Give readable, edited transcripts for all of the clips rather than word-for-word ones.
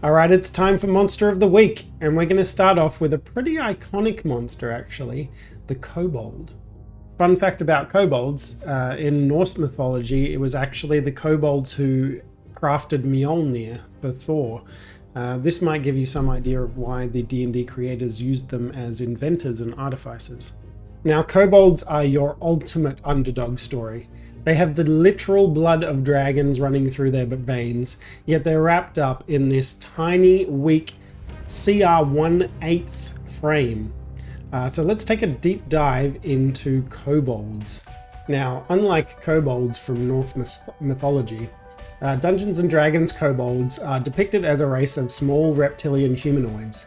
Alright, it's time for Monster of the Week, and we're going to start off with a pretty iconic monster actually, the Kobold. Fun fact about kobolds, in Norse mythology, it was actually the kobolds who crafted Mjolnir for Thor. This might give you some idea of why the D&D creators used them as inventors and artificers. Now, kobolds are your ultimate underdog story. They have the literal blood of dragons running through their veins, yet they're wrapped up in this tiny, weak CR 1/8 frame. So let's take a deep dive into kobolds. Now, unlike kobolds from Norse mythology, Dungeons & Dragons kobolds are depicted as a race of small reptilian humanoids.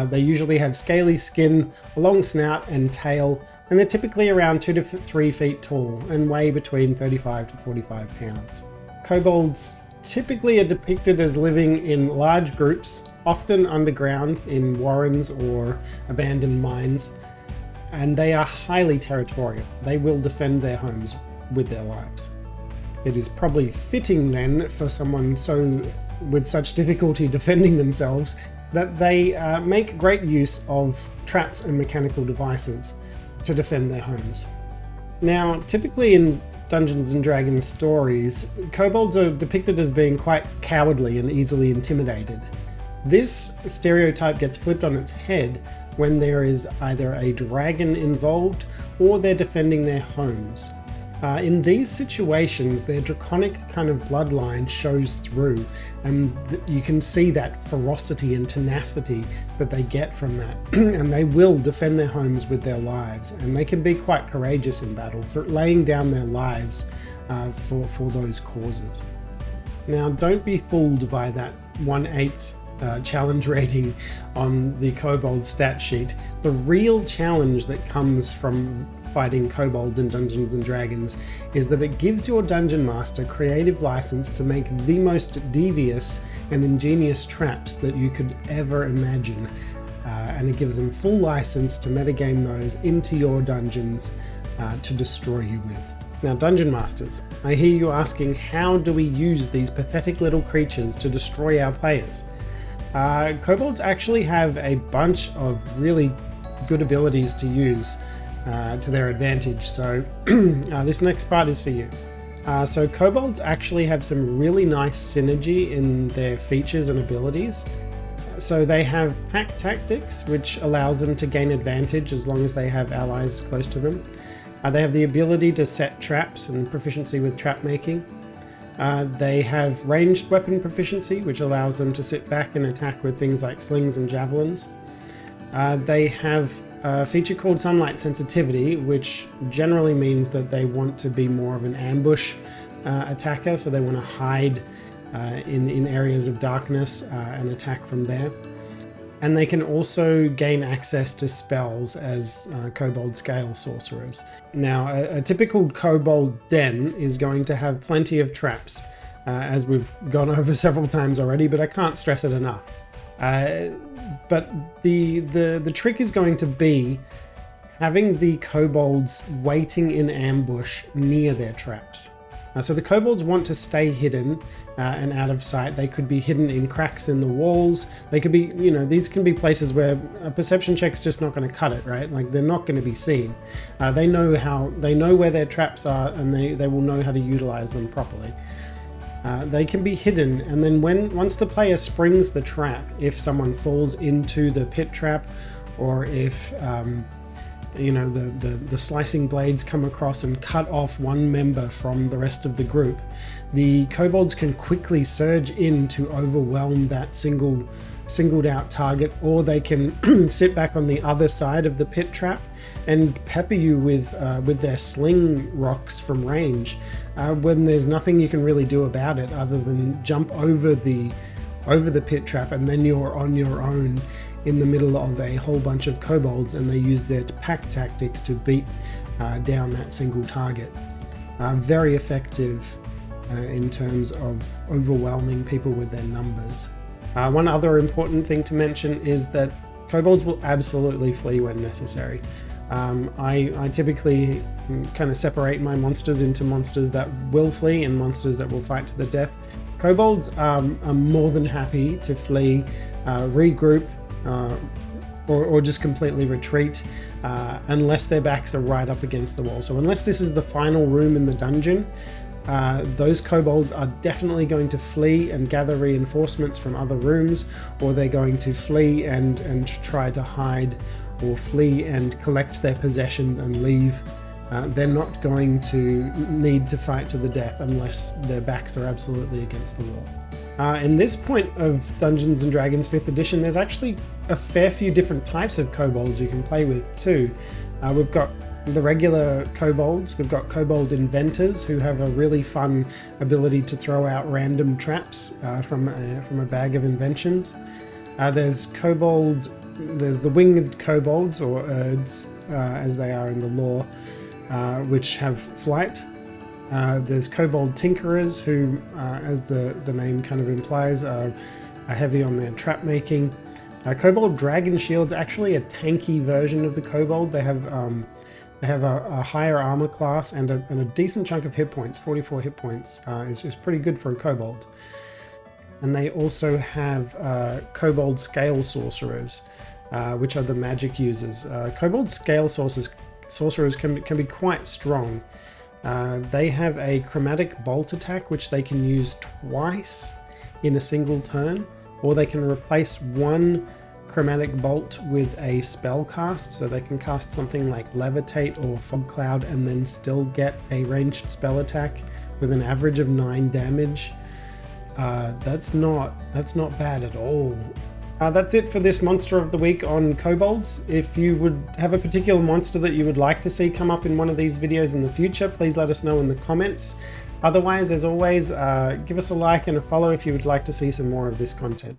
They usually have scaly skin, a long snout and tail, and they're typically around 2 to 3 feet tall and weigh between 35 to 45 pounds. Kobolds typically are depicted as living in large groups, often underground in warrens or abandoned mines, and they are highly territorial. They will defend their homes with their lives. It is probably fitting then for someone with such difficulty defending themselves that they make great use of traps and mechanical devices to defend their homes. Now, typically in Dungeons & Dragons stories, kobolds are depicted as being quite cowardly and easily intimidated. This stereotype gets flipped on its head when there is either a dragon involved or they're defending their homes. In these situations, their draconic kind of bloodline shows through, and you can see that ferocity and tenacity that they get from that. And they will defend their homes with their lives, and they can be quite courageous in battle, laying down their lives for those causes. Now, don't be fooled by that 1/8 challenge rating on the kobold stat sheet. The real challenge that comes from fighting kobolds in Dungeons & Dragons is that it gives your dungeon master creative license to make the most devious and ingenious traps that you could ever imagine, and it gives them full license to metagame those into your dungeons to destroy you with. Now, dungeon masters, I hear you asking, how do we use these pathetic little creatures to destroy our players? Kobolds actually have a bunch of really good abilities to use to their advantage, so this next part is for you. So kobolds actually have some really nice synergy in their features and abilities. So they have pack tactics, which allows them to gain advantage as long as they have allies close to them. They have the ability to set traps and proficiency with trap making. They have ranged weapon proficiency, which allows them to sit back and attack with things like slings and javelins. They have a feature called sunlight sensitivity, which generally means that they want to be more of an ambush attacker, so they want to hide in areas of darkness and attack from there. And they can also gain access to spells as kobold scale sorcerers. Now, a typical kobold den is going to have plenty of traps, as we've gone over several times already, but I can't stress it enough. But the trick is going to be having the kobolds waiting in ambush near their traps. So the kobolds want to stay hidden and out of sight. They could be hidden in cracks in the walls. They could be, these can be places where a perception check's just not going to cut it, right? Like, they're not going to be seen. They know where their traps are, and they will know how to utilize them properly. They can be hidden, and then once the player springs the trap, if someone falls into the pit trap, or if the slicing blades come across and cut off one member from the rest of the group, the kobolds can quickly surge in to overwhelm that singled out target, or they can sit back on the other side of the pit trap and pepper you with their sling rocks from range, when there's nothing you can really do about it other than jump over the pit trap, and then you're on your own in the middle of a whole bunch of kobolds, and they use their pack tactics to beat down that single target. Very effective in terms of overwhelming people with their numbers. One other important thing to mention is that kobolds will absolutely flee when necessary. I typically kind of separate my monsters into monsters that will flee and monsters that will fight to the death. Kobolds are more than happy to flee, regroup, or just completely retreat unless their backs are right up against the wall. So unless this is the final room in the dungeon, those kobolds are definitely going to flee and gather reinforcements from other rooms, or they're going to flee and try to hide, or flee and collect their possessions and leave. They're not going to need to fight to the death unless their backs are absolutely against the wall. In this point of Dungeons & Dragons 5th edition, there's actually a fair few different types of kobolds you can play with too. We've got the regular kobolds, we've got kobold inventors who have a really fun ability to throw out random traps from a bag of inventions. There's the winged kobolds, or urds as they are in the lore, which have flight. There's kobold tinkerers who, as the name kind of implies, are heavy on their trap making. Kobold dragon shield's actually a tanky version of the kobold. They have a higher armor class and a decent chunk of hit points. 44 hit points is pretty good for a kobold. And they also have kobold scale sorcerers, which are the magic users. Kobold scale sorcerers can be quite strong. They have a chromatic bolt attack which they can use twice in a single turn, or they can replace one chromatic bolt with a spell cast, so they can cast something like levitate or fog cloud and then still get a ranged spell attack with an average of 9 damage. That's not bad at all. That's it for this monster of the week on kobolds. If you would have a particular monster that you would like to see come up in one of these videos in the future, please let us know in the comments. Otherwise, as always, give us a like and a follow if you would like to see some more of this content.